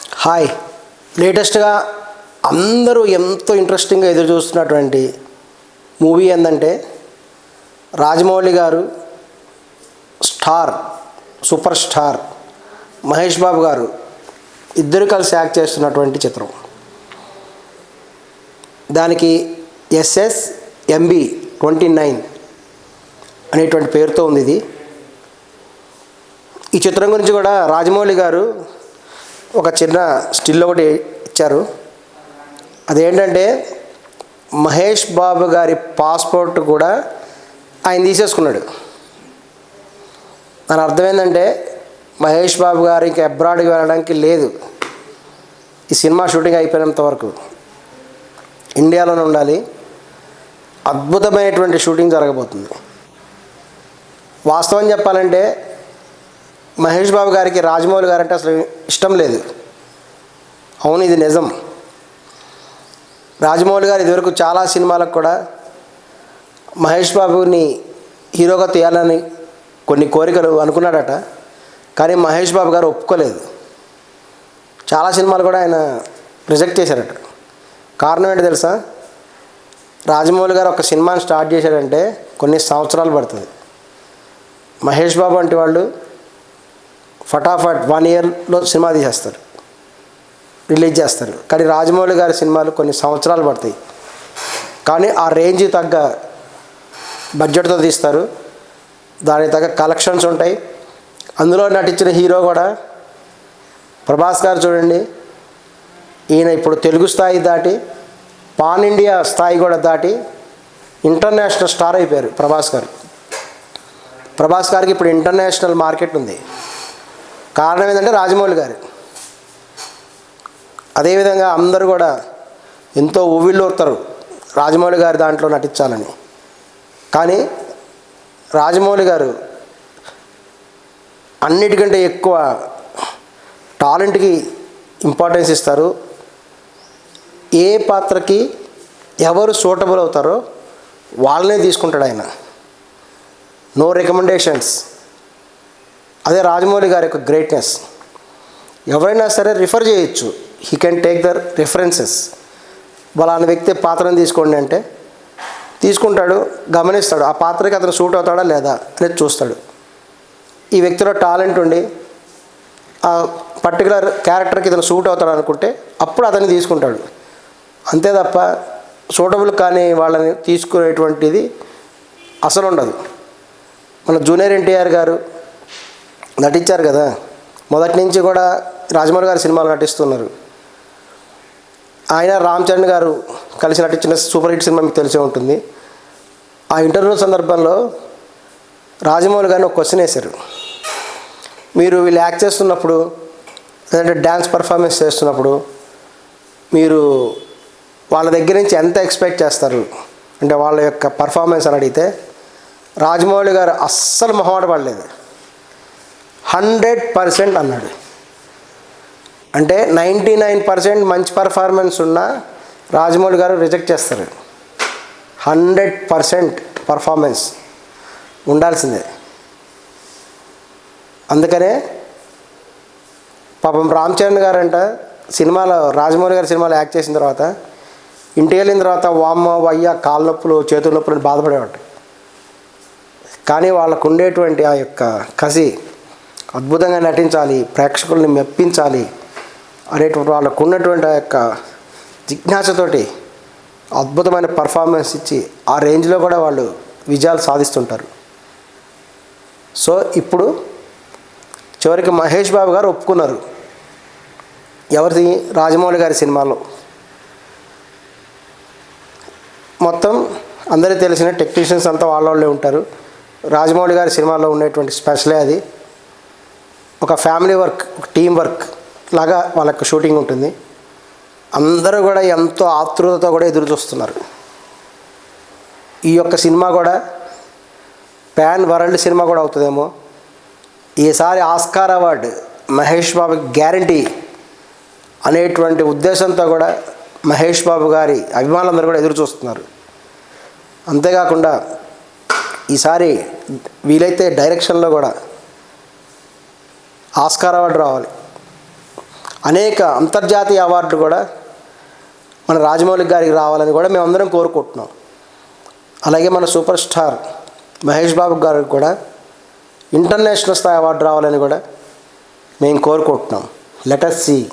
Hi. లేటెస్ట్గా అందరూ ఎంతో ఇంట్రెస్టింగ్గా ఎదురు చూస్తున్నటువంటి మూవీ ఏంటంటే రాజమౌళి గారు సూపర్ స్టార్ మహేష్ బాబు గారు ఇద్దరు కలిసి యాక్ట్ చేస్తున్నటువంటి చిత్రం. దానికి SSMB29 అనేటువంటి పేరుతో ఉంది ఇది. ఈ చిత్రం గురించి కూడా రాజమౌళి గారు ఒక చిన్న స్టిల్ ఒకటి ఇచ్చారు. అదేంటంటే మహేష్ బాబు గారి పాస్పోర్ట్ కూడా ఆయన తీసేసుకున్నాడు. దాని అర్థం ఏంటంటే మహేష్ బాబు గారికి అబ్రాడ్కి వెళ్ళడానికి లేదు. ఈ సినిమా షూటింగ్ అయిపోయినంత వరకు ఇండియాలోనే ఉండాలి. అద్భుతమైనటువంటి షూటింగ్ జరగబోతుంది. వాస్తవం చెప్పాలంటే మహేష్ బాబు గారికి రాజమౌళి గారు అంటే అసలు ఇష్టం లేదు. అవును, ఇది నిజం. రాజమౌళి గారు ఇదివరకు చాలా సినిమాలకు కూడా మహేష్ బాబుని హీరోగా తీయాలని కొన్ని కోరికలు అనుకున్నాడట. కానీ మహేష్ బాబు గారు ఒప్పుకోలేదు. చాలా సినిమాలు కూడా ఆయన రిజెక్ట్ చేశారట. కారణం ఏంటి తెలుసా? రాజమౌళి గారు ఒక సినిమాని స్టార్ట్ చేశాడంటే కొన్ని సంవత్సరాలు పడుతుంది. మహేష్ బాబు వంటి వాళ్ళు ఫటాఫట్ 1 ఇయర్లో సినిమా తీసేస్తారు, రిలీజ్ చేస్తారు. కానీ రాజమౌళి గారి సినిమాలు కొన్ని సంవత్సరాలు పడతాయి. కానీ ఆ రేంజ్ తగ్గ బడ్జెట్తో తీస్తారు, దానికి తగ్గ కలెక్షన్స్ ఉంటాయి. అందులో నటించిన హీరో కూడా ప్రభాస్ గారు చూడండి. ఈయన ఇప్పుడు తెలుగు స్థాయి దాటి పాన్ ఇండియా స్థాయి కూడా దాటి ఇంటర్నేషనల్ స్టార్ అయిపోయారు ప్రభాస్ గారు. ప్రభాస్ గారికి ఇప్పుడు ఇంటర్నేషనల్ మార్కెట్ ఉంది. కారణం ఏంటంటే రాజమౌళి గారు. అదేవిధంగా అందరూ కూడా ఎంతో ఊవిళ్ళూరుతారు రాజమౌళి గారు దాంట్లో నటించాలని. కానీ రాజమౌళి గారు అన్నిటికంటే ఎక్కువ టాలెంట్కి ఇంపార్టెన్స్ ఇస్తారు. ఏ పాత్రకి ఎవరు సూటబుల్ అవుతారో వాళ్ళనే తీసుకుంటాడు ఆయన. No recommendations. అదే రాజమౌళి గారి యొక్క గ్రేట్నెస్. ఎవరైనా సరే రిఫర్ చేయొచ్చు. He can take the references. వాళ్ళ వ్యక్తి పాత్రను తీసుకోండి అంటే తీసుకుంటాడు, గమనిస్తాడు ఆ పాత్రకి అతను సూట్ అవుతాడా లేదా అనేది చూస్తాడు. ఈ వ్యక్తిలో టాలెంట్ ఉండి ఆ పర్టికులర్ క్యారెక్టర్కి ఇతను సూట్ అవుతాడు అనుకుంటే అప్పుడు అతన్ని తీసుకుంటాడు. అంతే తప్ప సూటబుల్ కానీ వాళ్ళని తీసుకునేటువంటిది అసలు ఉండదు. మన జూనియర్ ఎన్టీఆర్ గారు నటించారు కదా, మొదటి నుంచి కూడా రాజమౌళి గారి సినిమాలు నటిస్తున్నారు. ఆయన రామ్ చరణ్ గారు కలిసి నటించిన సూపర్ హిట్ సినిమా మీకు తెలిసే ఉంటుంది. ఆ ఇంటర్వ్యూ సందర్భంలో రాజమౌళి గారిని ఒక క్వశ్చన్ వేశారు. మీరు వీళ్ళు యాక్ట్ చేస్తున్నప్పుడు లేదంటే డ్యాన్స్ పర్ఫార్మెన్స్ చేస్తున్నప్పుడు మీరు వాళ్ళ దగ్గర నుంచి ఎంత ఎక్స్పెక్ట్ చేస్తారు అంటే వాళ్ళ యొక్క పర్ఫార్మెన్స్ అని అడిగితే రాజమౌళి గారు అస్సలు మొహమాట పడలేదు. 100% అన్నాడు. అంటే 99% మంచి పర్ఫార్మెన్స్ ఉన్న రాజమౌళి గారు రిజెక్ట్ చేస్తారు. 100% పర్ఫార్మెన్స్ ఉండాల్సిందే. అందుకనే పాపం రామ్ చరణ్ గారు అంట సినిమాలో రాజమౌళి గారి సినిమాలో యాక్ట్ చేసిన తర్వాత ఇంటికి వెళ్ళిన తర్వాత వామ్మ వయ్య కాళ్ళ నొప్పులు చేతుల నొప్పులు బాధపడేవాడు. కానీ వాళ్ళకు ఉండేటువంటి ఆ యొక్క కసి, అద్భుతంగా నటించాలి, ప్రేక్షకుల్ని మెప్పించాలి అనేటువంటి వాళ్ళకు ఉన్నటువంటి ఆ యొక్క జిజ్ఞాసతోటి అద్భుతమైన పర్ఫార్మెన్స్ ఇచ్చి ఆ రేంజ్లో కూడా వాళ్ళు విజయాలు సాధిస్తుంటారు. సో ఇప్పుడు చివరికి మహేష్ బాబు గారు ఒప్పుకున్నారు. ఎవరిది? రాజమౌళి గారి సినిమాలో. మొత్తం అందరికీ తెలిసిన టెక్నీషియన్స్ అంతా వాళ్ళే ఉంటారు. రాజమౌళి గారి సినిమాలో ఉండేటువంటి స్పెషలే అది. ఒక ఫ్యామిలీ వర్క్, ఒక టీం వర్క్ లాగా వాళ్ళకి షూటింగ్ ఉంటుంది. అందరూ కూడా ఎంతో ఆతృతతో కూడా ఎదురు చూస్తున్నారు. ఈ యొక్క సినిమా కూడా పాన్ వరల్డ్ సినిమా కూడా అవుతుందేమో. ఈసారి ఆస్కార్ అవార్డు మహేష్ బాబుకి గ్యారంటీ అనేటువంటి ఉద్దేశంతో కూడా మహేష్ బాబు గారి అభిమానులందరూ కూడా ఎదురు చూస్తున్నారు. అంతేకాకుండా ఈసారి వీలైతే డైరెక్షన్లో కూడా ఆస్కార్ అవార్డు రావాలి. అనేక అంతర్జాతీయ అవార్డులు కూడా మన రాజమౌళి గారికి రావాలని కూడా మేమందరం కోరుకుంటున్నాం. అలాగే మన సూపర్ స్టార్ మహేష్ బాబు గారికి కూడా ఇంటర్నేషనల్ స్థాయి అవార్డు రావాలని కూడా మేము కోరుకుంటున్నాం. Let us see.